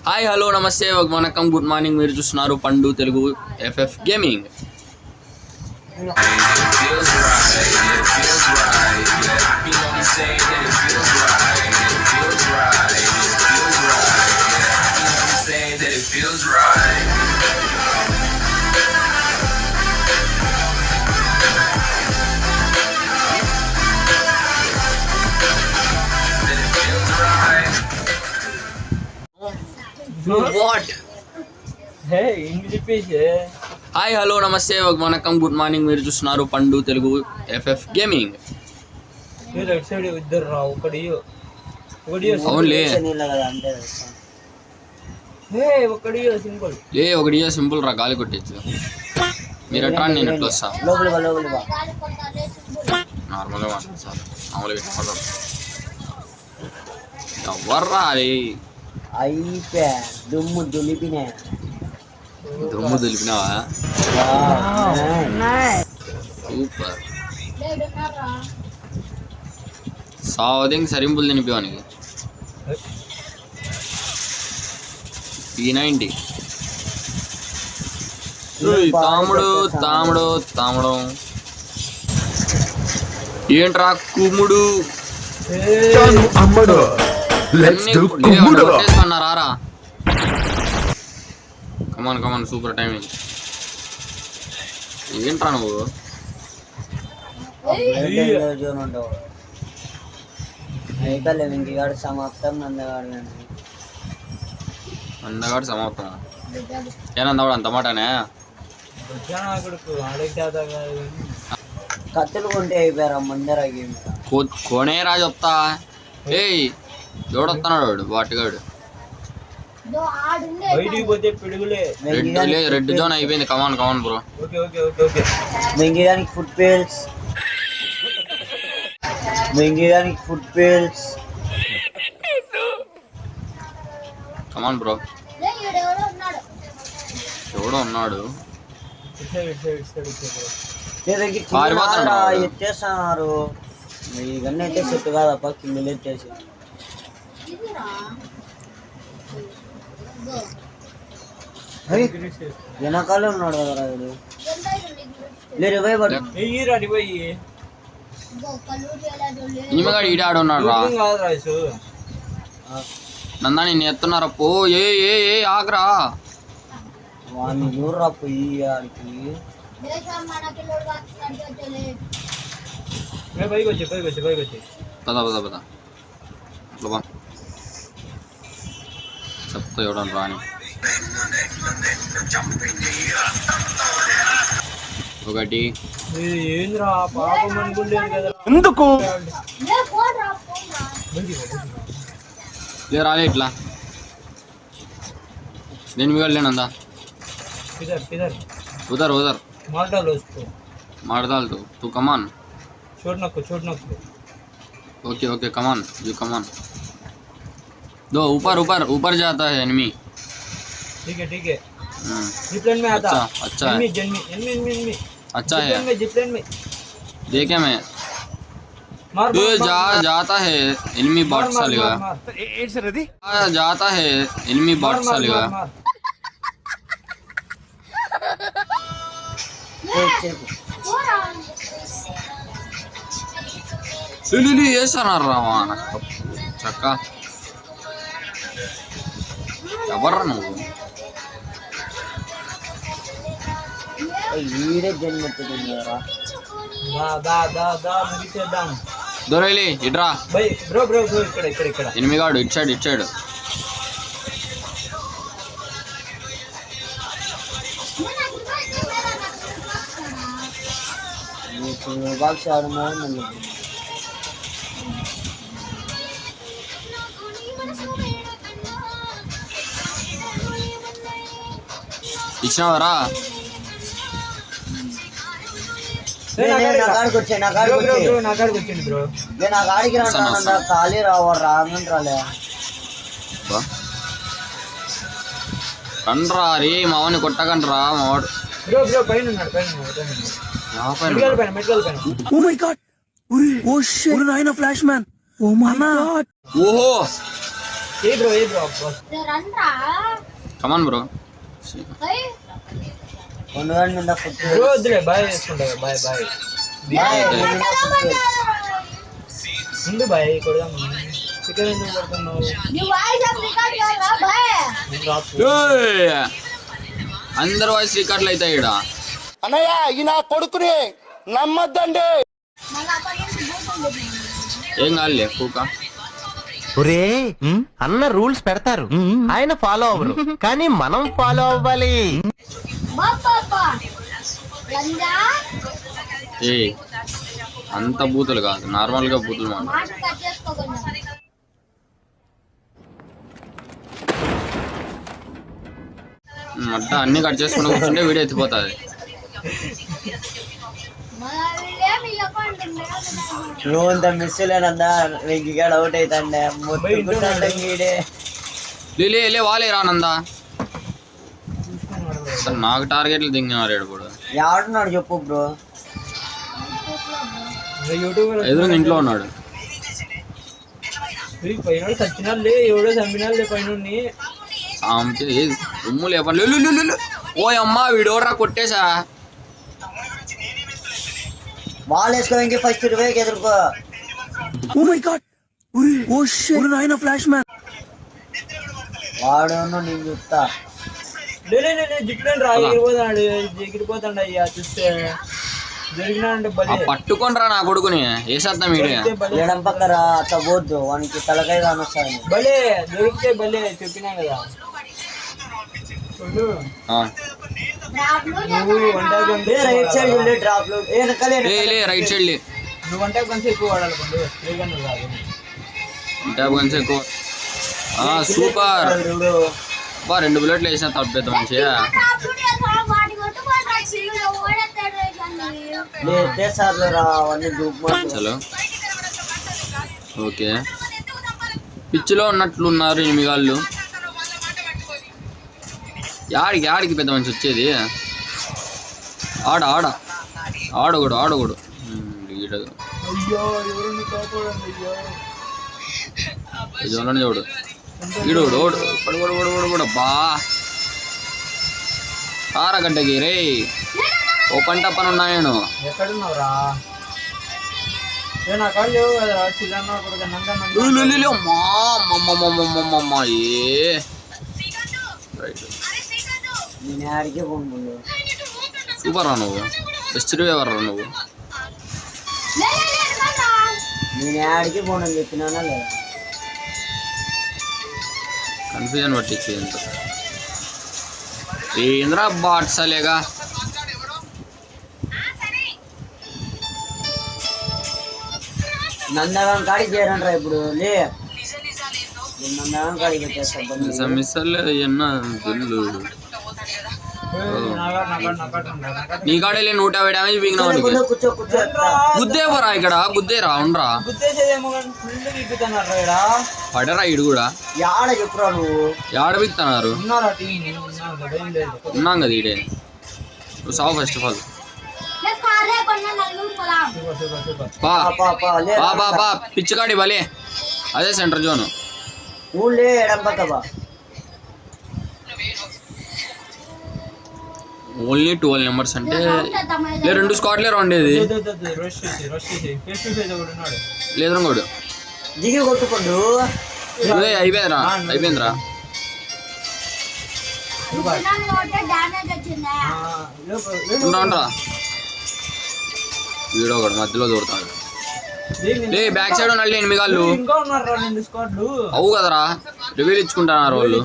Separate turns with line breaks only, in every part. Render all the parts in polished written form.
Hi hello నమస్తే వనకం good morning. మీరు చూస్తున్నారు పండు Telugu FF gaming. What?
Hey, English.
Hi hello నమస్తే వనకం గుడ్ మార్నింగ్. మీరు చూస్తున్నారు పండు తెలుగు ఎఫ్ఎఫ్ గేమింగ్. అవునులే ఒకటి సింపుల్ రా, గాలి కొట్టచ్చు. మీరు ఎట్లా నేను ఎట్లా వస్తా నార్మల్గా సార్ మామూలుగా ఎవర్రా అది
దుమ్ము
దులిపినావా? సూపర్. సావదింగ్ సరింపులు తినిపోయానికి P90 తాముడు తాముడు తాముడు ఏంట్రా కుమ్ముడు
అమ్మడు
రారా. కమాన్ కమాన్ సూపర్ టైమింగ్. ఏంట్రా నువ్వు అందగాడు సమాప్తం. ఏనందవాడు అంత మాటనే
కత్తులు కొంటే అయిపోయారా ముందర
కొనేరా చెప్తా. ఏయ్ ఎవడొస్తున్నాడు వాడు వాటిగాడు. రెడ్ జోన్ అయిపోయింది. Come on come on bro.
మింగేయడానికి ఫుడ్ పేల్స్
కమాన్ బ్రో. ఎవడో ఉన్నాడు
ఎత్తేస్తున్నారు. ఇవన్నీ అయితే సెట్ కాదప్ప. కింద ఎత్తేసి వెనకాలే ఉన్నాడు కదా రాజుడు.
ఇనిమగాడు ఈడ ఆడున్నాడు రా. నందా నేను ఎత్తున్నారా పో. ఏ ఏ ఏ ఆగ్రా
వాడిని చూడరా పోయి ఆడికి.
పద పద పద బా చెప్తా ఎవడని రాని. ఒకటి
ఎందుకు
రాలే ఇట్లా నేను మిగలేనందా. उधर उधर
मार डालो उसको.
मार डाल तू कमान.
छोड़ना को
ओके ओके कमान यू कमान. दो ऊपर ऊपर ऊपर जाता है एनिमी.
ठीक है जिप्लेन में आता.
अच्छा है
एनिमी
अच्छा है.
जिप्लेन में
देखे मैं
मार
जाता है एनिमी बॉट सालेगा. जाता है एनिमी बॉट सालेगा. వేసానరా చక్క. ఎవర్రా నువ్వు?
వీడే జన్మెత్తుతున్నారా.
దొరలి ఇట్రా.
బ్రో ఇక్కడ
ఎనిమిగాడు ఇచ్చాడు.
బాక్స్ ఆడున్నా
ఇచ్చినవరా?
ఖాళీ రాలే
రండ్రా రే మావని కొట్టకండ్రా మావాడు.
Oh my god oh shit నాయనా flash man oh my god
ఓహో
ఏ బ్రో అబ్బా
కమాన్ బ్రో.
ఉండగానే మీద ఫుడ్
బ్రో వద్దులే బాయ్ చేసుకుంటా బాయ్ ముందు బాయ్ కొడదాం చికెన్ ఎందుకు కొడుతున్నావు
అందరు వాయిస్ రికార్డులు అవుతాయి ఈడ.
అన్నయ్య ఈ నా కొడుకుని నమ్మద్దండి.
ఏం కాదులే పూక.
ఒరే అన్న రూల్స్ పెడతారు, ఆయన ఫాలో అవ్వరు, కానీ మనం ఫాలో అవ్వాలి.
ఏ అంత బూతులు కాదు, నార్మల్ గా బూతులు మాట. మట్ట అన్ని కట్ చేసుకుంటూ కూర్చుంటే వీడియో ఎత్తిపోతుంది.
నువ్వంత మిస్ లేనందా వెంకిగాడ అవుట్ అవుతాండే
లే వాలే రానందా. అసలు నాకు టార్గెట్లు దిగినారు ఇప్పుడు.
ఎవడున్నాడు చెప్పు బ్రో.
ఎదురు ఇంట్లో ఉన్నాడు.
సచ్చినాలే ఎవడో చంపినాలే పైన
ఉమ్ము లేపండి. ఓ అమ్మా వీడోడ్రా కొట్టేశా.
బాల్ వేసుకో వెంకి ఫస్ట్ ఇరవైకి ఎదుర్కో. వాడు నేను చెప్తా.
జిట్లని రా ఎగిరిపోతాడు అయ్యా చూస్తే జరిగినాడంటే బలి.
పట్టుకొని రా నా కొడుకుని వేసేద్దాం.
ఎడం పక్క రా అట్లా పోద్దు, వానికి తలకాయ కానొస్తాను.
బలే దొరికితే బలే చెప్పినా కదా.
రైట్ సైడ్ డ్రాప్ లో
రైట్ సైడ్
నువ్వు వంట కొంచెం ఎక్కువ వాడాలి పండు.
ట్యాబ్ గన్స్ ఎక్కువ. సూపర్ బా 2 బుల్లెట్లు వేసిన తప్పేద్ద మంచిగా. చలో ఓకే. పిచ్చిలో ఉన్నట్లున్నారు ఎనిమిగాళ్ళు. యాడికి పెద్ద మంచి వచ్చేది. ఆడకూడదు చూడు ఈడోడు పడుకోడు బా ఆరగడ్డకి రే ఓపెన్ టప్పని ఉన్నాయను.
ఎక్కడున్నావురా? నా కాళ్ళు లేవు కదా చిల్లన్న కొడుకు
సూపర్ రా నువ్వు. బెస్ట్ ఎవరు రా నువ్వు.
నేను ఆడికి పోనని చెప్పినానా లేదా?
కన్ఫ్యూజన్ పట్టించి ఎంత ఏంద్రా బాట్సలేగా.
నందగం కాడికి చేరండి రా ఇప్పుడు. లే నందగం కాడికి వచ్చేస్తా.
మిస్సర్లే ఎన్న దిల్లు నీ కాడలే 150 డ్యామేజ్ పీకినావు. గుద్దేవరా ఇక్కడ గుద్దేరా ఉండరా పడరా. ఇడు కూడా
యాడ చెప్పురా నువ్వు.
యాడ పీకుతున్నారు. ఉన్నాం కదా ఈడే. నువ్వు సావు ఫస్ట్ ఆఫ్ ఆల్. బా పిచ్చికాడి బలే. అదే సెంటర్ జోన్.
ఊళ్ళే ఎడం పక్క బా.
ఓన్లీ 12 నెంబర్స్ అంటే 2 స్క్వాడ్లే ఉండేది. లేదు ఇంకోడు
దిగి కొట్టుకోండు.
అయిపోయిందిరా. ఉండరా వీడో ఒకటి మధ్యలో దూరుతాడు. బ్యాక్ సైడ్ ఉన్నాడు 8 గాళ్ళు. అవు కదరా రివీల్ ఇచ్చుకుంటున్నారు వాళ్ళు.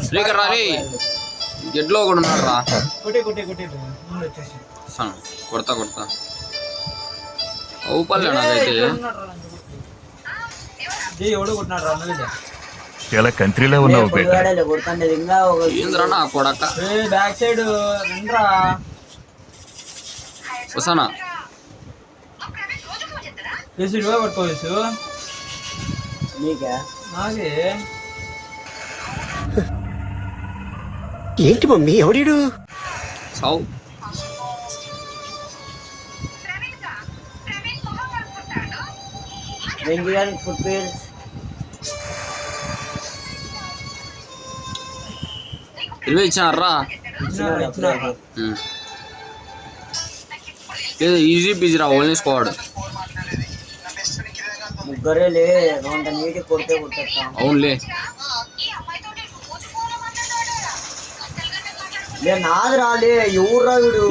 స్పీకర్ రా రే. గెడ్లో ఒకడు ఉన్నాడు రా. కొడతా అవు పల్లె నాకైతే.
చాలా కంట్రీలో ఉన్నావు
ఏంద్రా నా కొడక.
బ్యాక్ సైడ్
వస్తానా
పట్టుకోవచ్చు నాకే.
ఏంటి మమ్మీ ఎవడీడు?
సావు
వెంకయ్యానికి ఫుట్ వేర్స్
20 ఇచ్చినారా ఈజీ పీజీ రా ఓన్లీ స్క్వాడ్.
ముగ్గురేలే అంత నీటి కొడితే కొట్టేస్తాం.
అవునులే
లే నాది రాలే ఎవరు రా వీడు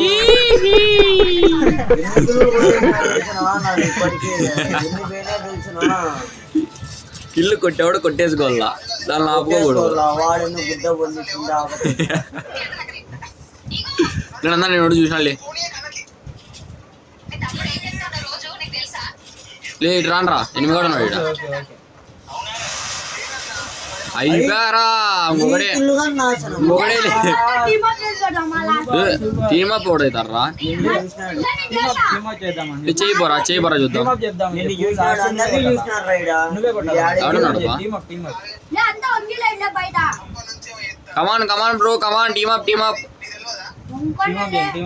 ఇప్పటికీ ఎన్ని పోయినా తెలుసునా
కిల్లు కొట్టేవాడు కొట్టేసుకోవాలా దాన్ని ఆపుకోకూడదు.
వాడెందుకు గుద్ద పొందించిందా
నేనంతా నేను చూసినాలే లే ఇటు రానరా 8 కూడా ఉన్నాడు.
ఓకే ఓకే
అయిపోయారా ఇంకొకడే ఇంకొకడే టీమ్ అప్ ఓడవుతారా.
టీమ్ అప్ చేద్దామండి.
చేయిపోరా చూద్దాం.
టీమ్ అప్ చేద్దాం. నువ్వే కొట్టాలి. Team up
come on bro come on team up
team up చేయండి.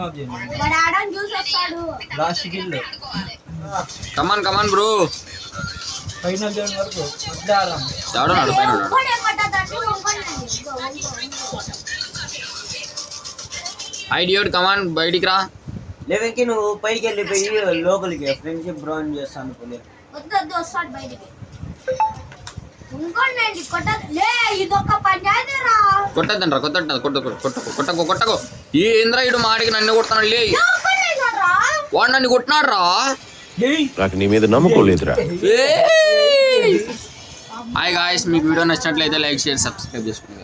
Last kill
come on bro.
Final zone వరకు అట్లే ఆడదాం.
ఎవడున్నాడు పైన ఉన్నాడు. ఐడియోడ్ కమాన్ బయటికి రా.
లేవెంకి నువ్వు పైకి వెళ్ళిపోయి లోపలికి ఫ్రెండ్షిప్ బ్రౌన్ చేస్తాను అనుకోలే.
కొట్టద్దండ్రా కొట్టకు ఏంద్రా ఇడు మాడికి నన్ను కొడుతున్నాడు. లే వాడు నన్ను కొట్టినాడు రా.
నాకు నీ మీద నమ్మకం లేదురా.
హాయ్ గాయ్స్, మీకు వీడియో నచ్చినట్లయితే లైక్ షేర్ సబ్స్క్రైబ్ చేసుకోండి.